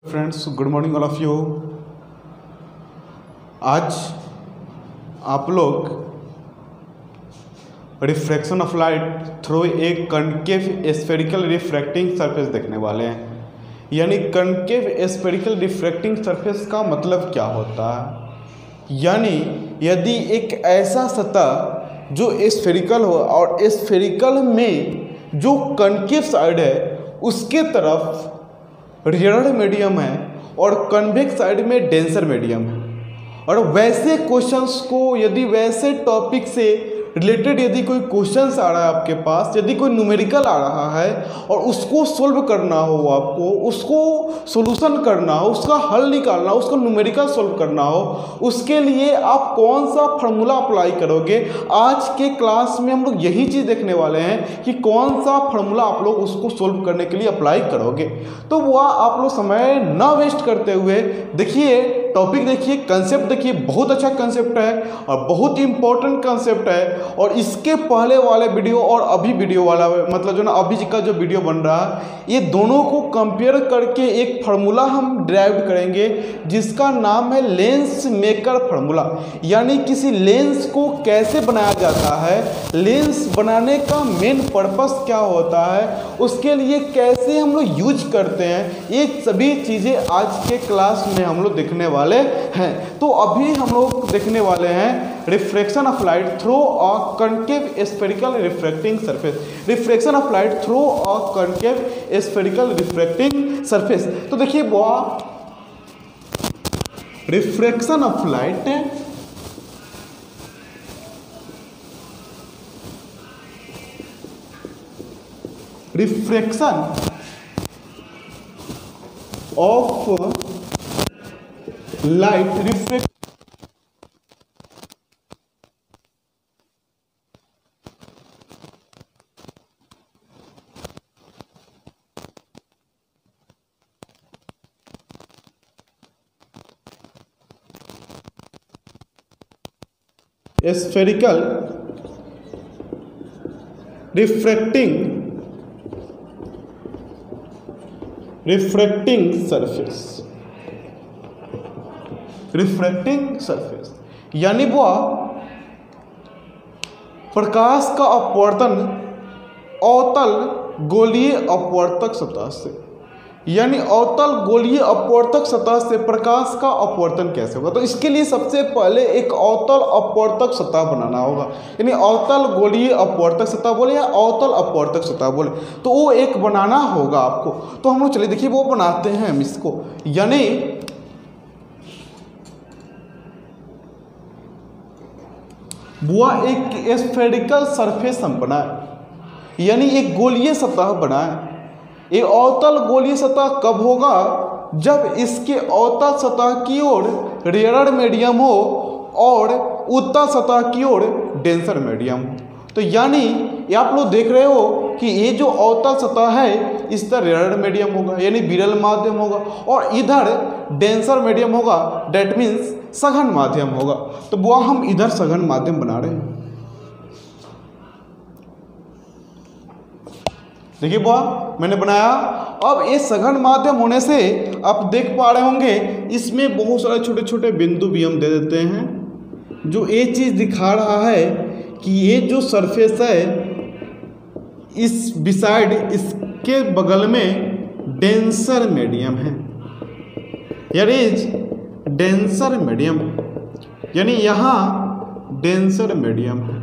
Friends, good morning all of you. आज आप लोग refraction of light through a concave spherical refracting surface देखने वाले हैं। यानी कनकेव स्फेरिकल रिफ्रैक्टिंग सरफेस का मतलब क्या होता है? यानी यदि एक ऐसा सतह जो स्फेरिकल हो और स्फेरिकल में जो कनकेव साइड है उसके तरफ रियरड मीडियम है और कन्वेक्स साइड में डेंसर मीडियम है। और वैसे क्वेश्चंस को यदि वैसे टॉपिक से रिलेटेड यदि कोई क्वेश्चंस आ रहा है आपके पास, यदि कोई न्यूमेरिकल आ रहा है और उसको सोल्व करना हो, आपको उसको सॉल्यूशन करना हो, उसका हल निकालना हो, उसको न्यूमेरिकल सोल्व करना हो, उसके लिए आप कौन सा फार्मूला अप्लाई करोगे? आज के क्लास में हम लोग यही चीज़ देखने वाले हैं कि कौन सा फार्मूला आप लोग उसको सोल्व करने के लिए अप्लाई करोगे। तो वह आप लोग समय ना वेस्ट करते हुए देखिए, टॉपिक देखिए, कंसेप्ट देखिए, बहुत अच्छा कंसेप्ट है और बहुत इंपॉर्टेंट कंसेप्ट है। और इसके पहले वाले वीडियो और अभी वीडियो वाला मतलब जो ना अभी का जो वीडियो बन रहा है, ये दोनों को कंपेयर करके एक फार्मूला हम ड्राइव करेंगे जिसका नाम है लेंस मेकर फार्मूला। यानी किसी लेंस को कैसे बनाया जाता है, लेंस बनाने का मेन पर्पस क्या होता है, उसके लिए कैसे हम लोग यूज करते हैं, ये सभी चीज़ें आज के क्लास में हम लोग देखने वाले हैं। तो अभी हम लोग देखने वाले हैं refraction of light through a concave spherical refracting surface. Refraction of light through a concave spherical refracting surface. तो देखिए वो refraction of light refraction of light refract spherical refracting surface यानी वह प्रकाश का अपवर्तन अवतल गोलीय अपवर्तक सतह से, यानी अवतल गोलीय अपवर्तक सतह से प्रकाश का अपवर्तन कैसे होगा। तो इसके लिए सबसे पहले एक अवतल अपवर्तक सतह बनाना होगा। यानी अवतल गोलीय अपवर्तक सतह बोले या अवतल अपवर्तक सतह बोले, तो वो एक बनाना होगा आपको। तो हम लोग चलिए देखिए वो बनाते हैं हम इसको। यानी वह एक स्फेरिकल सरफेस हम बनाए, यानी एक गोलीय सतह बनाए। ये अवतल गोलीय सतह कब होगा? जब इसके अवतल सतह की ओर रियरड मीडियम हो और उत्तल सतह की ओर डेंसर मीडियम हो। तो यानी ये आप लोग देख रहे हो कि ये जो अवतल सतह है इस तरह रियरड मीडियम होगा, यानी विरल माध्यम होगा, और इधर डेंसर मीडियम होगा, डेट मीन्स सघन माध्यम होगा। तो वह हम इधर सघन माध्यम बना रहे हैं। देखिए वह मैंने बनाया। अब ये सघन माध्यम होने से आप देख पा रहे होंगे इसमें बहुत सारे छोटे छोटे बिंदु भी हम दे देते हैं, जो ये चीज़ दिखा रहा है कि ये जो सरफेस है इस बिसाइड इसके बगल में डेंसर मीडियम है, यानी डेंसर मीडियम, यानी यहाँ डेंसर मीडियम है।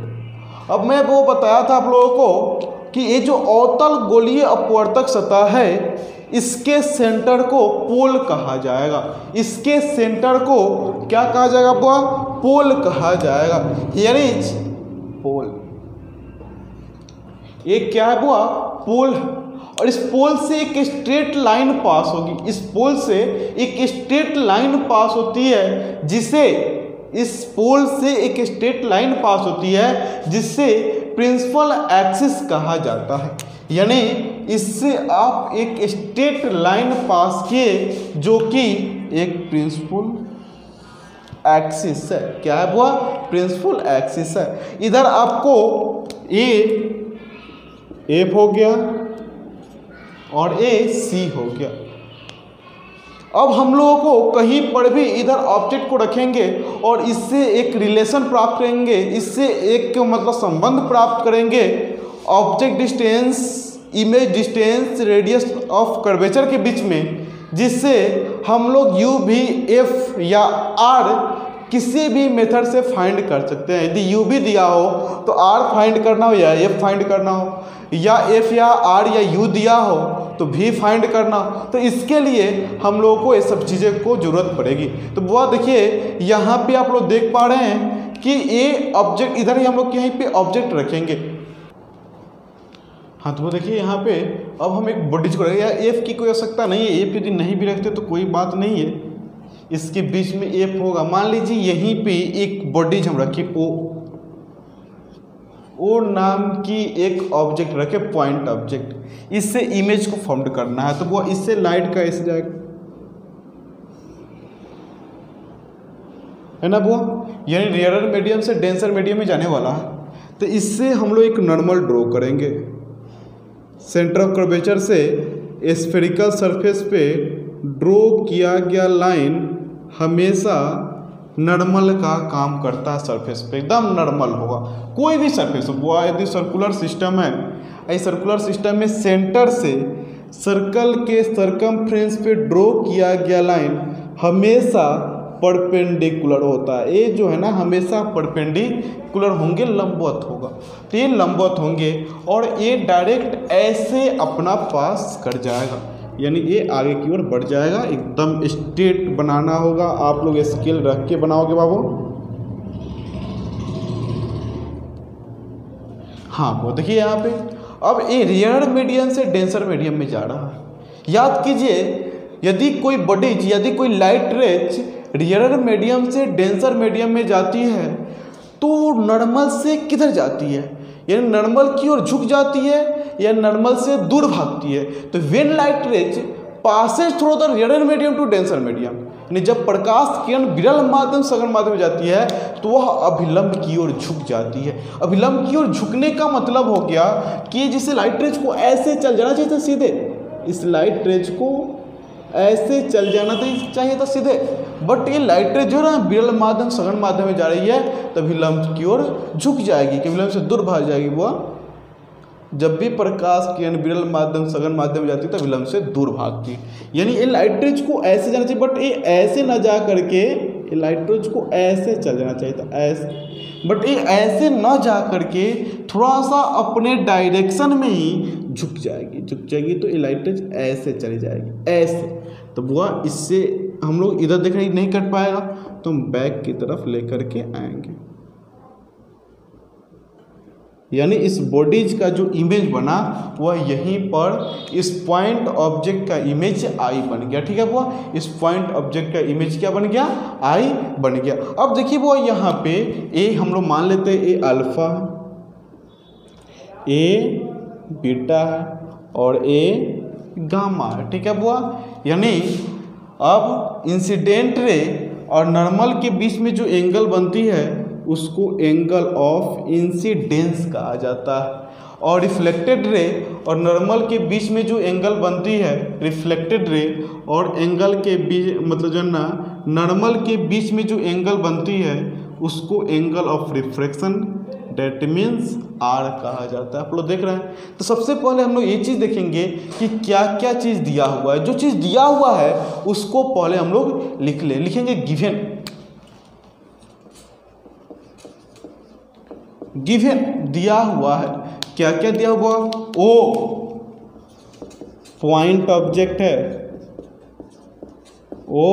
अब मैं वो बताया था आप लोगों को कि ये जो अवतल गोलीय अपवर्तक सतह है इसके सेंटर को पोल कहा जाएगा। इसके सेंटर को क्या कहा जाएगा? वह पोल कहा जाएगा, यानी पोल। ये क्या है? वह पोल। और इस पोल से एक स्ट्रेट लाइन पास होगी, इस पोल से एक स्ट्रेट लाइन पास होती है, जिसे इस पोल से एक स्ट्रेट लाइन पास होती है जिससे प्रिंसिपल एक्सिस कहा जाता है। यानी इससे आप एक स्ट्रेट लाइन पास किए जो कि एक प्रिंसिपल एक्सिस है। क्या है वह? प्रिंसिपल एक्सिस है। इधर आपको ए एफ हो गया और ए सी हो गया। अब हम लोगों को कहीं पर भी इधर ऑब्जेक्ट को रखेंगे और इससे एक रिलेशन प्राप्त करेंगे, इससे एक मतलब संबंध प्राप्त करेंगे object distance, image distance, radius of curvature के बीच में, जिससे हम लोग यू भी एफ या आर किसी भी मेथड से फाइंड कर सकते हैं। यदि यू भी दिया हो तो आर फाइंड करना हो या एफ फाइंड करना हो, या एफ या आर या यू दिया हो तो भी फाइंड करना हो, तो इसके लिए हम लोगों को ये सब चीज़ें को जरूरत पड़ेगी। तो वो देखिए यहाँ पे आप लोग देख पा रहे हैं कि ये ऑब्जेक्ट इधर ही हम लोग यहीं पे ऑब्जेक्ट रखेंगे। हाँ, तो वो देखिए यहाँ पे अब हम एक बॉडीज को रखेंगे। एफ की कोई आवश्यकता नहीं है, एफ यदि नहीं भी रखते तो कोई बात नहीं है, इसके बीच में एफ होगा। मान लीजिए यहीं पे एक बॉडीज हम रखे ओ नाम की एक ऑब्जेक्ट रखे, पॉइंट ऑब्जेक्ट, इससे इमेज को फॉर्म करना है। तो वो इससे लाइट का ऐसे जाएगा, है ना वो, यानी रेयरर मीडियम से डेंसर मीडियम में जाने वाला है। तो इससे हम लोग एक नॉर्मल ड्रॉ करेंगे। सेंटर ऑफ कर्वेचर से स्फेरिकल सरफेस पे ड्रॉ किया गया लाइन हमेशा नॉर्मल का काम करता है, सरफेस पे एकदम नॉर्मल होगा। कोई भी सरफेस हो, यदि सर्कुलर सिस्टम है, इस सर्कुलर सिस्टम में सेंटर से सर्कल के सरकमफ्रेंस पे ड्रॉ किया गया लाइन हमेशा परपेंडिकुलर होता है। ये जो है ना हमेशा परपेंडिकुलर होंगे, लंबवत होगा। तो ये लंबवत होंगे और ये डायरेक्ट ऐसे अपना पास कर जाएगा, यानी ये आगे की ओर बढ़ जाएगा। एकदम स्ट्रेट बनाना होगा, आप लोग स्केल रख के बनाओगे बाबू। हाँ, वो देखिए यहाँ पे अब ये रेयर मीडियम से डेंसर मीडियम में जा रहा है। याद कीजिए, यदि कोई बॉडीज, यदि कोई लाइट रेज रेयर मीडियम से डेंसर मीडियम में जाती है तो नॉर्मल से किधर जाती है, यानी नॉर्मल की ओर झुक जाती है या नॉर्मल से दूर भागती है। तो when light rays passes through the rare medium to denser medium, यानी जब प्रकाश किरण विरल माध्यम सघन माध्यम में जाती है तो वह अभिलंब की ओर झुक जाती है। अभिलंब की ओर झुकने का मतलब हो गया कि जिसे लाइट रेज को ऐसे चल जाना चाहिए था सीधे, इस लाइट रेज को ऐसे चल जाना चाहिए था सीधे, बट ये लाइट रेज जो है ना विरल माध्यम सघन माध्यम में जा रही है तो विलंब की ओर झुक जाएगी, कि विलंब से दूर भाग जाएगी। वह जब भी प्रकाश किरण विरल माध्यम सघन माध्यम में जाती है तो विलंब से दूर भागती है। यानी ये लाइट रेज को ऐसे जाना चाहिए, बट ये ऐसे ना जा करके ये लाइट रेज को ऐसे चल जाना चाहिए था, ऐसे, बट ये ऐसे ना जा करके थोड़ा सा अपने डायरेक्शन में ही झुक जाएगी तो ये लाइट रेज ऐसे चली जाएगी, ऐसे। तो वह इससे हम लोग इधर देख रहे नहीं कर पाएगा तो हम बैक की तरफ लेकर के आएंगे, यानी इस बॉडीज का जो इमेज बना वह यहीं पर इस पॉइंट ऑब्जेक्ट का इमेज आई बन गया। ठीक है, वो इस पॉइंट ऑब्जेक्ट का इमेज क्या बन गया, आई बन गया। अब देखिए वो यहाँ पे ए हम लोग मान लेते हैं ए अल्फा, ए बीटा है और ए गामा है। ठीक है बुआ, यानी अब इंसिडेंट रे और नॉर्मल के बीच में जो एंगल बनती है उसको एंगल ऑफ इंसिडेंस कहा जाता है, और रिफ्लेक्टेड रे और नॉर्मल के बीच में जो एंगल बनती है, रिफ्लेक्टेड रे और एंगल के बीच मतलब जो ना नॉर्मल के बीच में जो एंगल बनती है उसको angle of refraction, that means R कहा जाता है। आप लोग देख रहे हैं। तो सबसे पहले हम लोग ये चीज़ देखेंगे कि क्या क्या चीज़ दिया हुआ है। जो चीज़ दिया हुआ है उसको पहले हम लोग लिखेंगे गिवन दिया हुआ है। क्या क्या दिया हुआ, ओ पॉइंट ऑब्जेक्ट है, ओ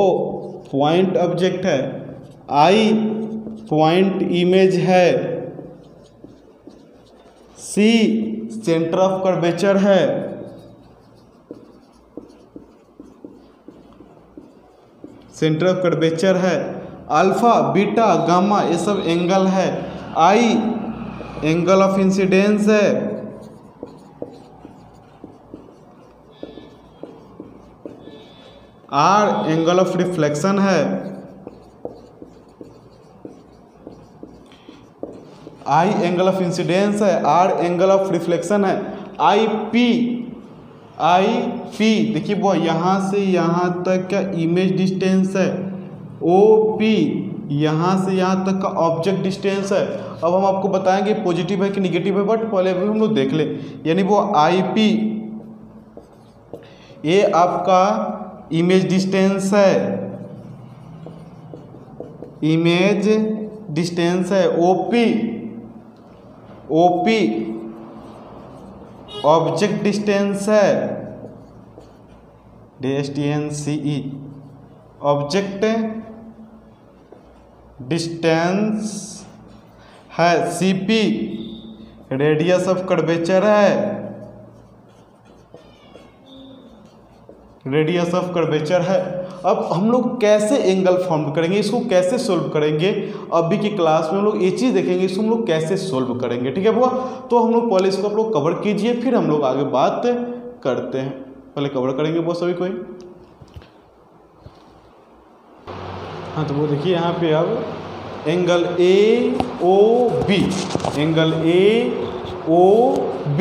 पॉइंट ऑब्जेक्ट है, आई पॉइंट इमेज है, सी सेंटर ऑफ कर्वेचर है, सेंटर ऑफ कर्वेचर है, अल्फा बीटा गामा ये सब एंगल है, आई एंगल ऑफ इंसिडेंस है, आर एंगल ऑफ रिफ्लेक्शन है, आई एंगल ऑफ इंसिडेंस है, आर एंगल ऑफ रिफ्लेक्शन है, आई पी आई पी, देखिए वो यहाँ से यहाँ तक का इमेज डिस्टेंस है, ओ पी यहाँ से यहाँ तक का ऑब्जेक्ट डिस्टेंस है। अब हम आपको बताएंगे पॉजिटिव है कि निगेटिव है, बट पहले भी हम लोग देख ले। यानी वो आई पी ये आपका इमेज डिस्टेंस है, इमेज डिस्टेंस है। ओपी ओपी ऑब्जेक्ट डिस्टेंस है, DSTNCE ऑब्जेक्ट डिस्टेंस है। CP रेडियस ऑफ कर्वेचर है, रेडियस ऑफ कर्वेचर है। अब हम लोग कैसे एंगल फॉर्म करेंगे, इसको कैसे सोल्व करेंगे, अभी की क्लास में हम लोग ये चीज़ देखेंगे, इसको हम लोग कैसे सोल्व करेंगे। ठीक है बुआ, तो हम लोग पहले इसको आप लोग कवर कीजिए, फिर हम लोग आगे बात करते हैं। पहले कवर करेंगे वो सभी कोई। हाँ तो वो देखिए यहाँ पे अब angle AOB, angle AOB,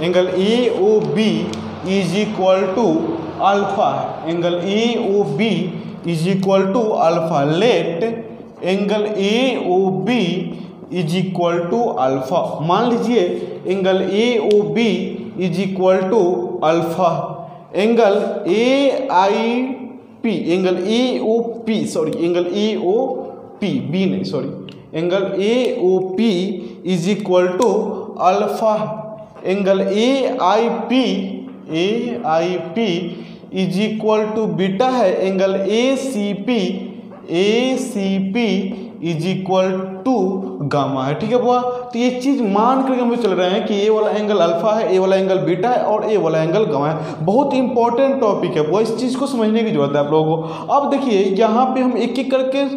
angle AOB is equal to alpha है। Angle AOB is equal to alpha. Let angle AOB is equal to alpha. मान लीजिए angle AOB is equal to alpha. Angle AIP, angle AOP sorry, angle AOP b नहीं sorry, angle AOP is equal to alpha. Angle AIP is equal to beta है। Angle ACP is equal to gamma है। ठीक है बुआ, तो ये चीज मान करके हम चल रहे हैं कि ये वाला एंगल अल्फा है, ये वाला एंगल बीटा है और ये वाला एंगल गामा है। बहुत इंपॉर्टेंट टॉपिक है बुआ, इस चीज को समझने की जरूरत है आप लोगों को। अब देखिए यहाँ पे हम एक एक करके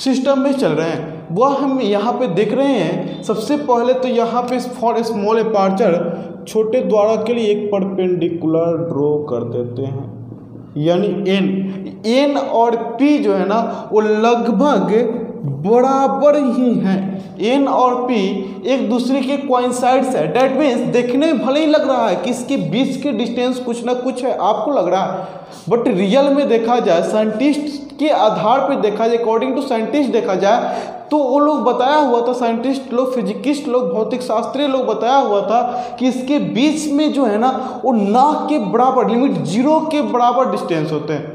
सिस्टम में चल रहे हैं। वह हम यहाँ पे देख रहे हैं, सबसे पहले तो यहाँ पे फॉर स्मॉल अपर्चर छोटे द्वारा के लिए एक परपेंडिकुलर ड्रॉ कर देते हैं, यानी एन और पी जो है ना वो लगभग बराबर ही हैं। एन और पी एक दूसरे के कोइंसाइड्स है। डेट मीन्स देखने में भले ही लग रहा है कि इसके बीच के डिस्टेंस कुछ ना कुछ है, आपको लग रहा है, बट रियल में देखा जाए, साइंटिस्ट के आधार पर देखा जाए, अकॉर्डिंग टू साइंटिस्ट देखा जाए तो वो लोग बताया हुआ था, साइंटिस्ट लोग, फिजिकिस्ट लोग, भौतिक शास्त्री लोग बताया हुआ था कि इसके बीच में जो है ना वो नाक के बराबर, लिमिट 0 के बराबर डिस्टेंस होते हैं।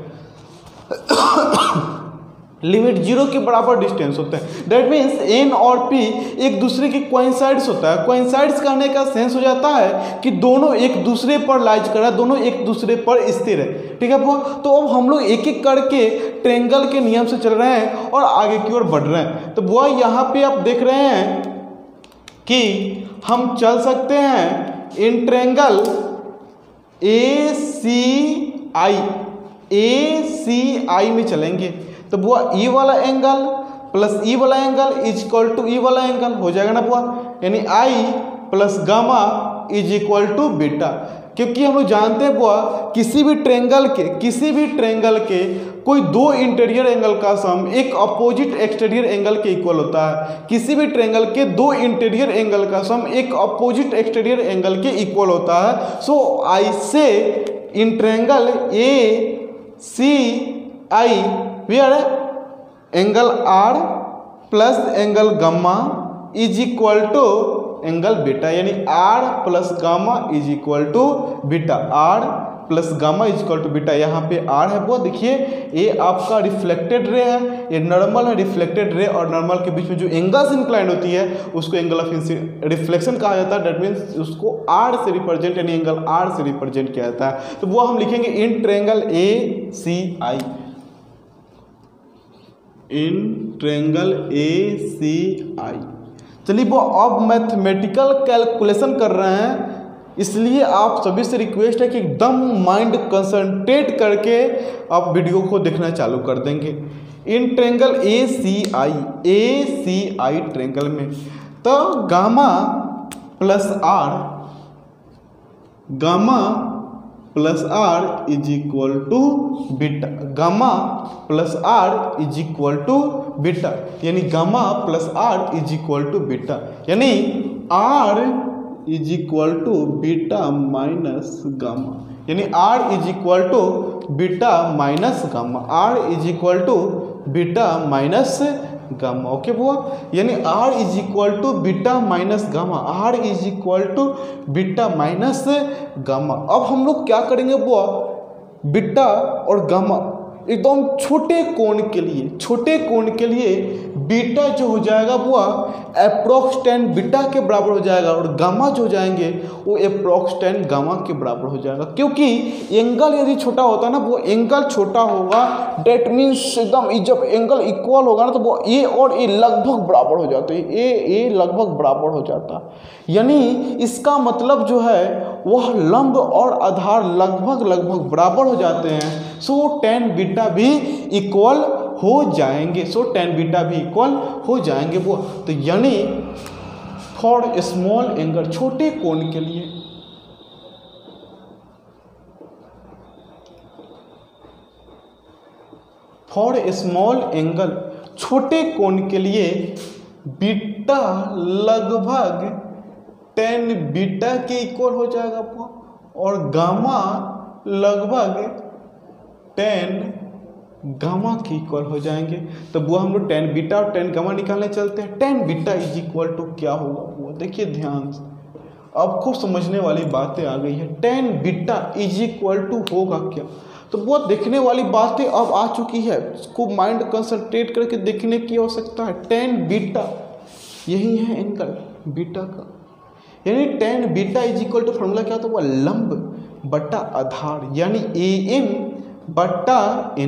लिमिट 0 के बराबर डिस्टेंस होते हैं। दैट मीन्स एन और पी एक दूसरे के कोइंसाइड्स होता है। कोइंसाइड्स कहने का सेंस हो जाता है कि दोनों एक दूसरे पर लाइज कर रहा है, दोनों एक दूसरे पर स्थिर है। ठीक है बुआ, तो अब हम लोग एक एक करके ट्रायंगल के नियम से चल रहे हैं और आगे की ओर बढ़ रहे हैं। तो बुआ यहाँ पे आप देख रहे हैं कि हम चल सकते हैं इन ट्रायंगल ACI में चलेंगे। तो बुआ ई वाला एंगल प्लस ई वाला angle is equal to e वाला एंगल हो जाएगा ना बुआ, यानी I plus gamma is equal to beta. क्योंकि हम लोग जानते हैं बुआ किसी भी ट्रायंगल के कोई दो इंटीरियर एंगल का सम एक अपोजिट एक्सटीरियर एंगल के इक्वल होता है। किसी भी ट्रायंगल के दो इंटीरियर एंगल का सम एक अपोजिट एक्सटीरियर एंगल के इक्वल होता है। So I say in triangle ACI where angle R plus angle gamma is equal to angle beta, यानी R plus gamma is equal to beta. R plus gamma is equal to beta. यहाँ पे R है वो देखिए, ये आपका reflected ray है, ये नॉर्मल है। रिफ्लेक्टेड रे और नॉर्मल के बीच में जो एंगल्स इंक्लाइंड होती है उसको एंगल ऑफ रिफ्लेक्शन कहा जाता है। डेट मीन्स उसको R से रिप्रेजेंट, यानी एंगल R से रिप्रेजेंट किया जाता है। तो वो हम लिखेंगे इन ट्रायंगल ACI, इन ट्रायंगल ACI। चलिए वो अब मैथमेटिकल कैलकुलेशन कर रहे हैं, इसलिए आप सभी से रिक्वेस्ट है कि एकदम माइंड कंसंट्रेट करके आप वीडियो को देखना चालू कर देंगे। इन ट्रायंगल ACI ट्रायंगल में तो gamma plus R is equal to beta. Gamma plus R is equal to beta, यानी gamma plus R is equal to beta, यानी R is equal to beta minus gamma, यानी R is equal to beta minus gamma, R is equal to beta minus gamma. Okay बुआ, यानी R is equal to beta minus gamma, R is equal to beta minus gamma. अब हम लोग क्या करेंगे बुआ, beta और गामा एकदम छोटे कोण के लिए बीटा जो हो जाएगा बुआ अप्रोक्स 10 बीटा के बराबर हो जाएगा, और गामा जो जाएंगे वो अप्रोक्स 10 गामा के बराबर हो जाएगा। क्योंकि एंगल यदि छोटा होता है ना, वो एंगल छोटा होगा, डेट मीन्स एकदम जब एंगल इक्वल होगा ना तो वो ए और ए लगभग बराबर हो जाते हैं, ए लगभग बराबर हो जाता, यानी इसका मतलब जो है वह लंब और आधार लगभग बराबर हो जाते हैं। सो tan बीटा भी इक्वल हो जाएंगे, tan बीटा भी इक्वल हो जाएंगे वो। तो यानी फॉर स्मॉल एंगल, छोटे कोण के लिए, फॉर स्मॉल एंगल, छोटे कोण के लिए बीटा लगभग 10 बीटा के इक्वल हो जाएगा और गामा लगभग 10 गामा के इक्वल हो जाएंगे। तो वो हम लोग 10 बीटा और 10 गामा निकालने चलते हैं। 10 बीटा इज इक्वल टू क्या होगा वो देखिए ध्यान से, आपको समझने वाली बातें आ गई है। 10 बीटा इज इक्वल टू होगा क्या, तो बहुत देखने वाली बातें अब आ चुकी है, इसको माइंड कंसंट्रेट करके देखने की आवश्यकता है। 10 बीटा यही है एंगल बीटा का, यानी 10 beta is equal to formula क्या होता है, वो लंब बटा आधार, यानी an बटा ni।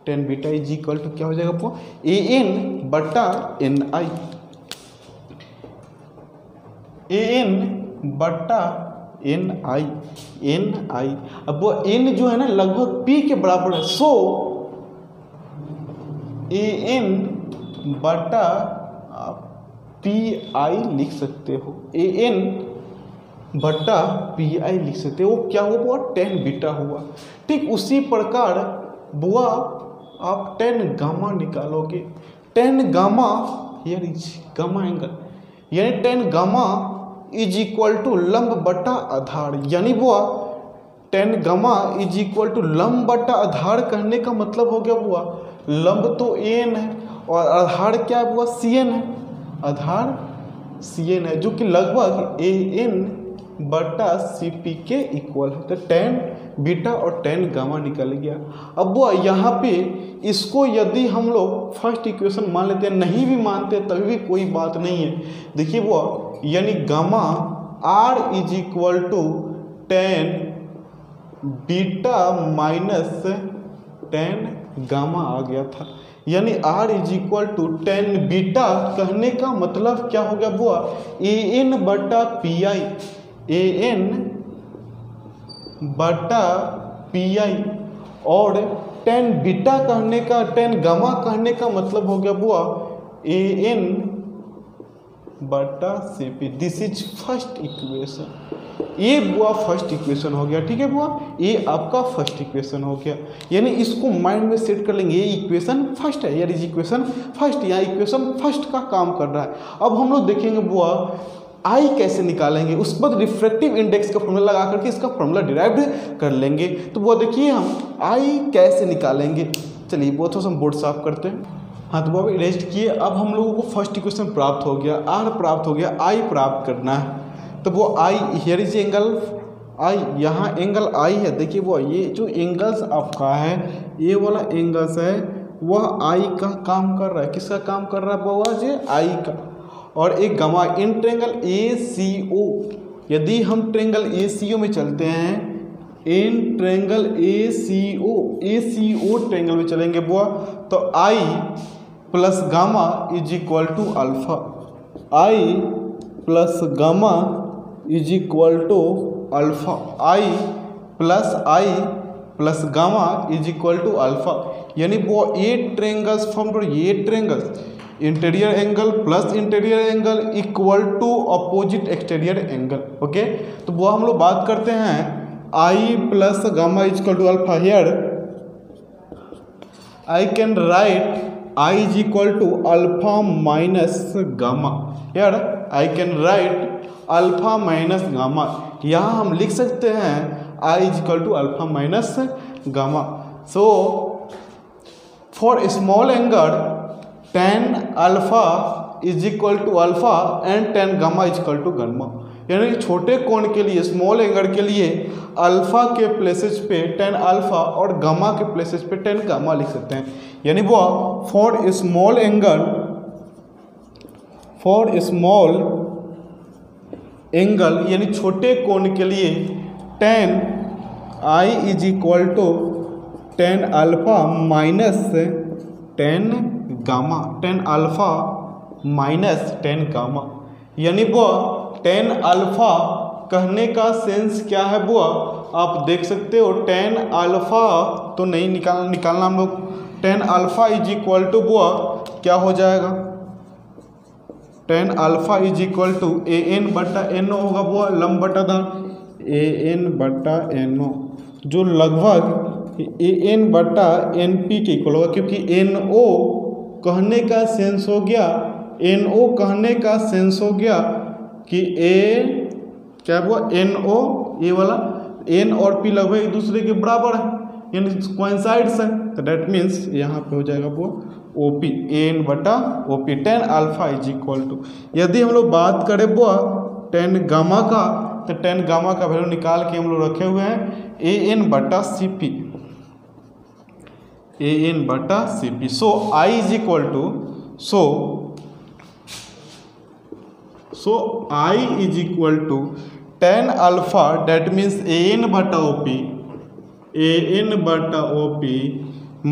10 beta is equal to क्या हो जाएगा आपको, an बटा ni, an बटा ni। अब वो n जो है ना लगभग p के बराबर है, सो an बटा PI लिख सकते हो, an बटा PI लिख सकते हो। वो क्या हुआ, 10 बीटा हुआ। ठीक उसी प्रकार बुआ आप 10 गामा निकालोगे, 10 gamma here is gamma angle, यानी 10 गामा इज इक्वल टू लंब बटा आधार, यानी बुआ 10 गामा इज इक्वल टू लंब बटा आधार कहने का मतलब हो गया बुआ लंब तो an है और आधार क्या है बुआ cn है, आधार cn है, जो कि लगभग an बटा cp के इक्वल है। तो 10 बीटा और 10 गामा निकल गया। अब वो यहाँ पे इसको यदि हम लोग फर्स्ट इक्वेशन मान लेते हैं, नहीं भी मानते तभी भी कोई बात नहीं है। देखिए वो यानी gamma r is equal to 10 beta minus 10 gamma आ गया था, यानी r is equal to 10 beta कहने का मतलब क्या हो गया बुआ an बटा PI, an बटा PI, और 10 बीटा कहने का 10 गामा कहने का मतलब हो गया बुआ an बटा CP। This is first equation, ये बुआ फर्स्ट इक्वेशन हो गया। ठीक है बुआ, ये आपका फर्स्ट इक्वेशन हो गया, यानी इसको माइंड में सेट कर लेंगे, ये इक्वेशन फर्स्ट है, यार इक्वेशन फर्स्ट, यहाँ इक्वेशन फर्स्ट का काम कर रहा है। अब हम लोग देखेंगे बुआ आई कैसे निकालेंगे, उस बाद रिफ्रैक्टिव इंडेक्स का फॉर्मूला लगा करके इसका फॉर्मूला डिराइव कर लेंगे। तो वो देखिए हम आई कैसे निकालेंगे, चलिए वो थोड़ा सा हम बोर्ड साफ करते हैं। हाँ तो वो रेस्ट किए, अब हम लोगों को फर्स्ट इक्वेशन प्राप्त हो गया, आर प्राप्त हो गया, आई प्राप्त करना है। तो वो आई हियर इज एंगल आई, यहाँ एंगल आई है। देखिए वो ये जो एंगल्स आपका है, ये वाला एंगल्स है वह आई का काम कर रहा है, किसका काम कर रहा है बाबा जी, आई का। और एक गामा इन ट्रेंगल ACO, यदि हम ट्रेंगल ACO में चलते हैं, इन ट्रेंगल ACO ट्रेंगल में चलेंगे बुआ, तो I plus gamma is equal to alpha, I plus gamma is equal to alpha, I plus gamma is equal to alpha, यानी वो ये ट्रेंगल्स फॉर्म कर, ये triangles interior angle plus interior angle equal to opposite exterior angle. Okay, तो वो हम लोग बात करते हैं I plus gamma is equal to alpha. Here I can write I is equal to alpha minus gamma, here I can write alpha minus gamma. यहाँ हम लिख सकते हैं I is equal to alpha minus gamma. So for small angle tan alpha is equal to alpha and tan gamma is equal to gamma. यानी कि छोटे कोण के लिए, स्मॉल एंगल के लिए अल्फा के प्लेसेस पे tan अल्फा और गामा के प्लेसेस पे tan गामा लिख सकते हैं। यानी वो फॉर स्मॉल एंगल यानी छोटे कोण के लिए tan I is equal to tan alpha minus tan gamma, tan alpha minus tan gamma. यानी वो tan अल्फा कहने का सेंस क्या है वो आप देख सकते हो। tan अल्फा तो नहीं निकालना हम लोग। tan alpha is equal to वो क्या हो जाएगा, tan alpha is equal to an बटा no होगा, वो लंब बटा दान an बटा no, जो लगभग an बटा np के इक्वल होगा। क्योंकि no कहने का सेंस हो गया, no कहने का सेंस हो गया कि क्या हुआ, no ये वाला n और p लगभग एक दूसरे के बराबर है, यानी कोइंसाइड्स है। तो डेट मीन्स यहाँ पे हो जाएगा वो OP an बटा OP। tan alpha is equal to, यदि हम लोग बात करें वो tan गामा का, तो tan गामा का वैल्यू निकाल के हम लोग रखे हुए हैं an बटा CP, an बटा CP। So I is equal to, so I is equal to tan alpha that means an बटा OP, an बटा OP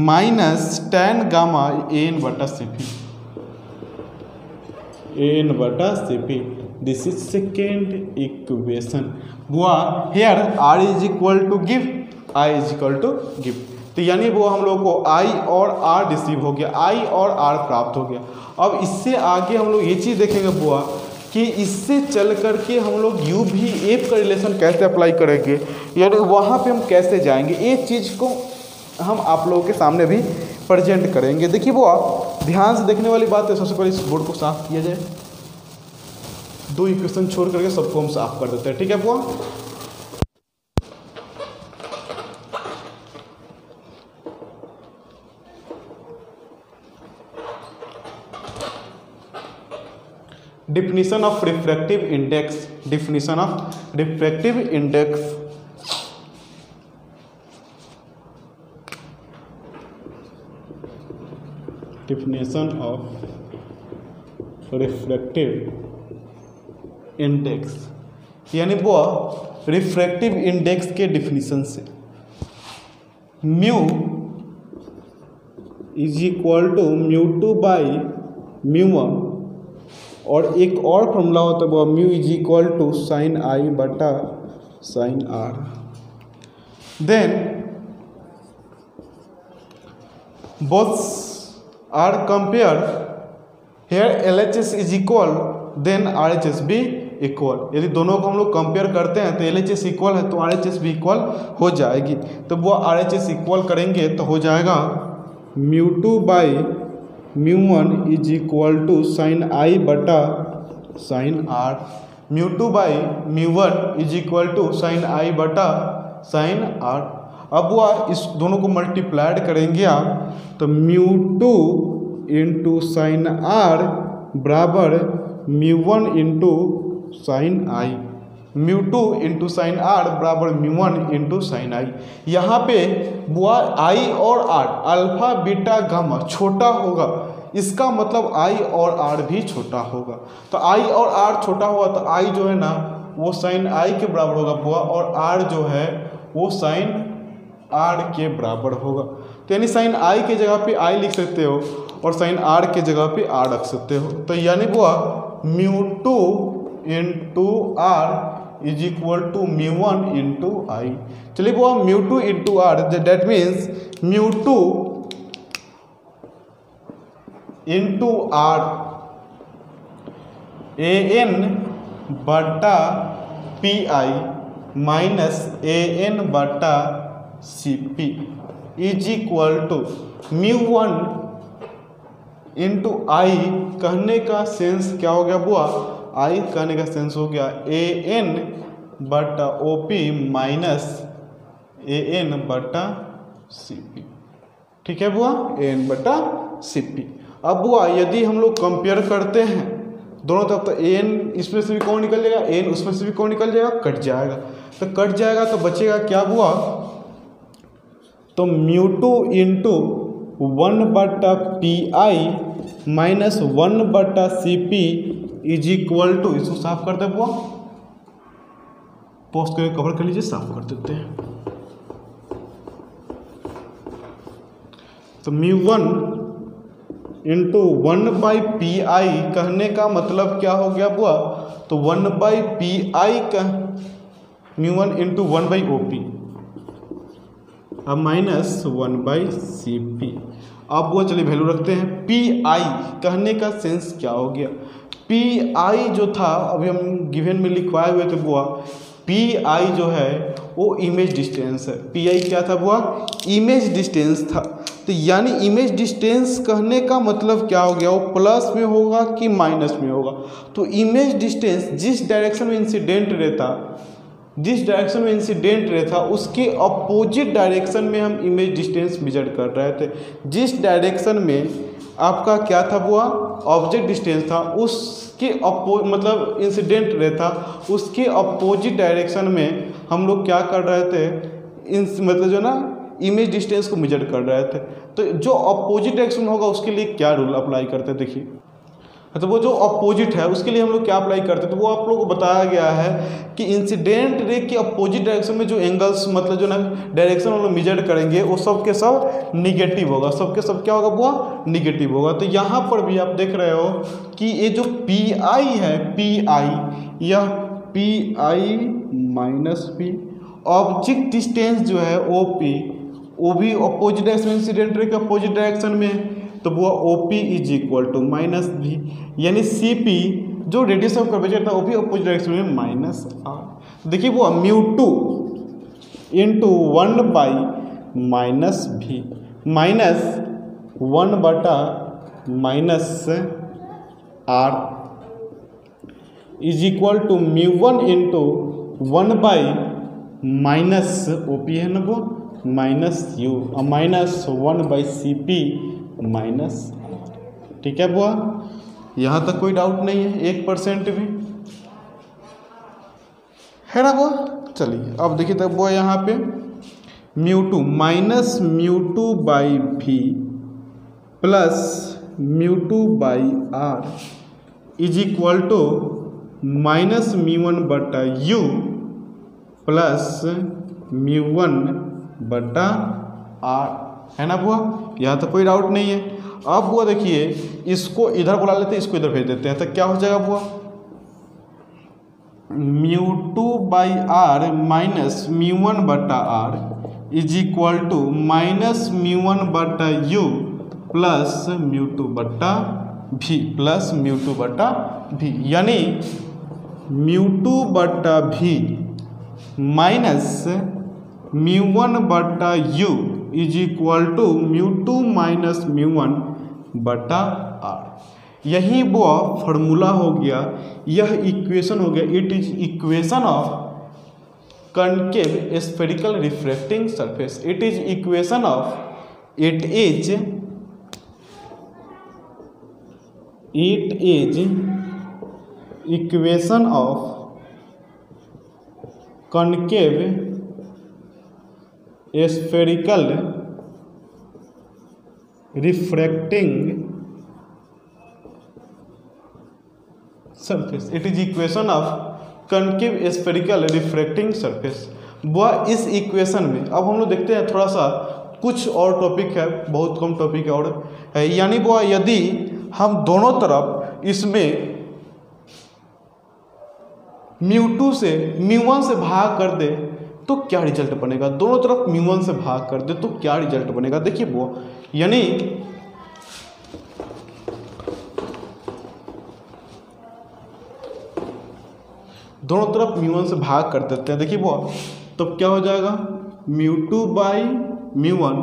minus tan gamma an बटा CP, an बटा CP। This is second equation. वो here R is equal to give, I is equal to give. तो यानी वो हम लोग को I और R रिसीव हो गया, I और R प्राप्त हो गया। अब इससे आगे हम लोग ये चीज़ देखेंगे बुआ कि इससे चल करके हम लोग U भी F का रिलेशन कैसे अप्लाई करेंगे, यानी वहाँ पे हम कैसे जाएंगे, ये चीज़ को हम आप लोगों के सामने भी प्रेजेंट करेंगे। देखिए वो ध्यान से देखने वाली बात है। सबसे पहले इस बोर्ड को साफ किया जाए, दो इक्वेशन छोड़ करके सबको हम साफ कर देते हैं, ठीक है वो। definition of refractive index, definition of refractive index, definition of refractive index यानी वो रिफ्रैक्टिव इंडेक्स के डिफिनीशन से म्यू इज इक्वल टू म्यू2 बाई म्यू1, और एक और फॉर्मूला होता है वो mu is equal to sine I बटा sine R। Then both are compare, here LHS is equal then RHS भी इक्वल। यदि दोनों को हम लोग कंपेयर करते हैं तो LHS इक्वल है तो RHS भी इक्वल हो जाएगी। तो वो RHS इक्वल करेंगे तो हो जाएगा म्यू2 बाई म्यू1 is equal to sine I बटा साइन R। म्यू2 बाई म्यू1 is equal to sine I बटा साइन R। अब वह इस दोनों को मल्टीप्लाइड करेंगे आप तो म्यू2 इंटू साइन R बराबर म्यू1 इंटू साइन I, म्यू2 इंटू साइन R बराबर म्यू1 इंटू साइन I। यहाँ पे बुआ I और R अल्फा बीटा गामा छोटा होगा, इसका मतलब I और R भी छोटा होगा। तो I और R छोटा हुआ तो I जो है ना वो साइन I के बराबर होगा बुआ, और R जो है वो साइन R के बराबर होगा। तो यानी साइन I के जगह पे I लिख सकते हो और साइन R के जगह पे R रख सकते हो। तो यानी बुआ म्यू2 into R is equal to म्यू1 इंटू I। चलिए वो म्यू2 इंटू R, दैट मीन्स म्यू2 इंटू R an बटा PI माइनस an बटा CP इज इक्वल टू म्यू1 इंटू I। कहने का सेंस क्या हो गया बुआ, आई कहने का सेंस हो गया ए एन बटा O P minus A N बटा सी पी। ठीक है बुआ, ए एन बटा सी पी। अब बुआ यदि हम लोग कंपेयर करते हैं दोनों तरफ, तो ए एन इसमें से भी कौन निकल जाएगा, ए एन उसमें से भी कौन निकल जाएगा, कट जाएगा। तो कट जाएगा तो बचेगा क्या बुआ, तो म्यू टू इंटू 1/pi माइनस 1/cp इज इक्वल टू, इसको साफ कर दे बुआ, पोस्ट करके कवर कर लीजिए, साफ कर देते हैं। तो μ1 इंटू 1/pi कहने का मतलब क्या हो गया बुआ, तो 1/pi का μ1 इंटू 1/op अब माइनस 1/cp। अब वो चलिए वैल्यू रखते हैं। pi कहने का सेंस क्या हो गया, pi जो था अभी हम गिवन में लिखवाए हुए थे बुआ, pi जो है वो इमेज डिस्टेंस है। pi क्या था बुआ, इमेज डिस्टेंस था। तो यानी इमेज डिस्टेंस कहने का मतलब क्या हो गया, वो प्लस में होगा कि माइनस में होगा। तो इमेज डिस्टेंस जिस डायरेक्शन में इंसिडेंट रहता उसके अपोजिट डायरेक्शन में हम इमेज डिस्टेंस मेजर कर रहे थे। जिस डायरेक्शन में आपका क्या था बुआ, ऑब्जेक्ट डिस्टेंस था, उसके मतलब इंसिडेंट रहता उसके अपोजिट डायरेक्शन में हम लोग क्या कर रहे थे, मतलब जो ना इमेज डिस्टेंस को मेजर कर रहे थे। तो जो अपोजिट डायरेक्शन होगा उसके लिए क्या रूल अप्लाई करते हैं, देखिए। तो वो जो अपोजिट है उसके लिए हम लोग क्या अप्लाई करते हैं, तो वो आप लोगों को बताया गया है कि इंसिडेंट रे के अपोजिट डायरेक्शन में जो एंगल्स मतलब जो ना डायरेक्शन हम लोग मेजर करेंगे वो सब के सब निगेटिव होगा, सब के सब क्या होगा बुआ, निगेटिव होगा। तो यहाँ पर भी आप देख रहे हो कि ये जो पी है, यह P minus P, object distance जो है ओ पी, वो भी अपोजिट डायरेक्शन इंसिडेंट रे के अपोजिट डायरेक्शन में है, तो वो O P is equal to minus भी, यानी सी पी जो रेडियस ऑफ कर्वेचर था वो भी अपोजिट डायरेक्शन में माइनस आर। देखिए वो म्यू टू इंटू 1 माइनस भी minus 1 minus R is equal to μ1 into 1 minus O P है ना वो माइनस यू और माइनस 1/cp माइनस। ठीक है बुआ, यहाँ तक कोई डाउट नहीं है 1% भी, है ना बुआ। चलिए अब देखिए तब बुआ यहाँ पे μ2 minus μ2/v plus μ2/r is equal to minus μ1/u plus μ1/r, है ना बुआ। यहाँ तो कोई डाउट नहीं है। अब बुआ देखिए इसको इधर बुला लेते हैं, इसको इधर भेज देते हैं, तो क्या हो जाएगा बुआ, μ2/r minus μ1/r is equal to minus μ1/u plus μ2/v, यानी μ2/v minus μ1/u is equal to μ2 minus μ1/r। यही वो फॉर्मूला हो गया, यह इक्वेशन हो गया। It is equation of concave spherical refracting surface. It is equation of equation of concave spherical refracting surface. It is equation of concave spherical refracting surface. वह इस equation में अब हम लोग देखते हैं थोड़ा सा कुछ और टॉपिक है, बहुत कम टॉपिक है और है, यानी वह यदि हम दोनों तरफ इसमें μ2 से μ1 से भाग कर दे तो क्या रिजल्ट बनेगा, दोनों तरफ μ1 से भाग कर दे तो क्या रिजल्ट बनेगा। देखिए वो यानी दोनों तरफ μ1 से भाग कर देते हैं, देखिए वो तो क्या हो जाएगा μ2/μ1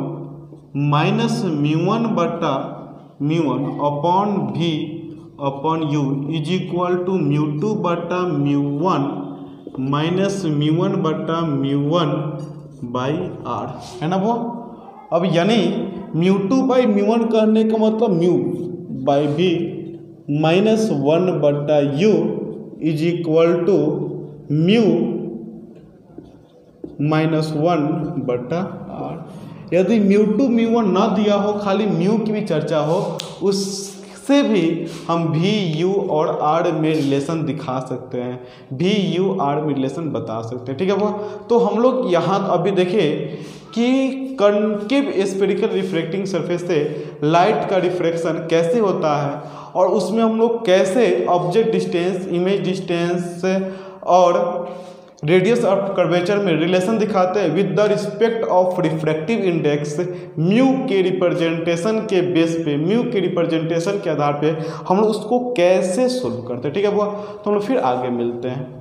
minus μ1/μ1 upon v upon U is equal to mu two बटा mu one minus mu one बटा म्यू वन बाई आर, है ना वो। अब यानी mu two by mu one करने का मतलब म्यू बाई भी माइनस वन बटा U is equal to mu minus one बटा आर। यदि म्यू टू म्यू वन ना दिया हो, खाली म्यू की भी चर्चा हो, उससे भी हम भी यू और आर में रिलेशन दिखा सकते हैं, भी यू आर में रिलेशन बता सकते हैं, ठीक है वो। तो हम लोग यहाँ अभी देखें कि कनकेव स्फेरिकल रिफ्रैक्टिंग सरफेस से लाइट का रिफ्रैक्शन कैसे होता है और उसमें हम लोग कैसे ऑब्जेक्ट डिस्टेंस, इमेज डिस्टेंस और रेडियस ऑफ कर्वेचर में रिलेशन दिखाते हैं with the respect of refractive index mu के रिप्रेजेंटेशन के बेस पे, म्यू के रिप्रेजेंटेशन के आधार पे हम लोग उसको कैसे सोल्व करते हैं, ठीक है वो। तो हम लोग फिर आगे मिलते हैं।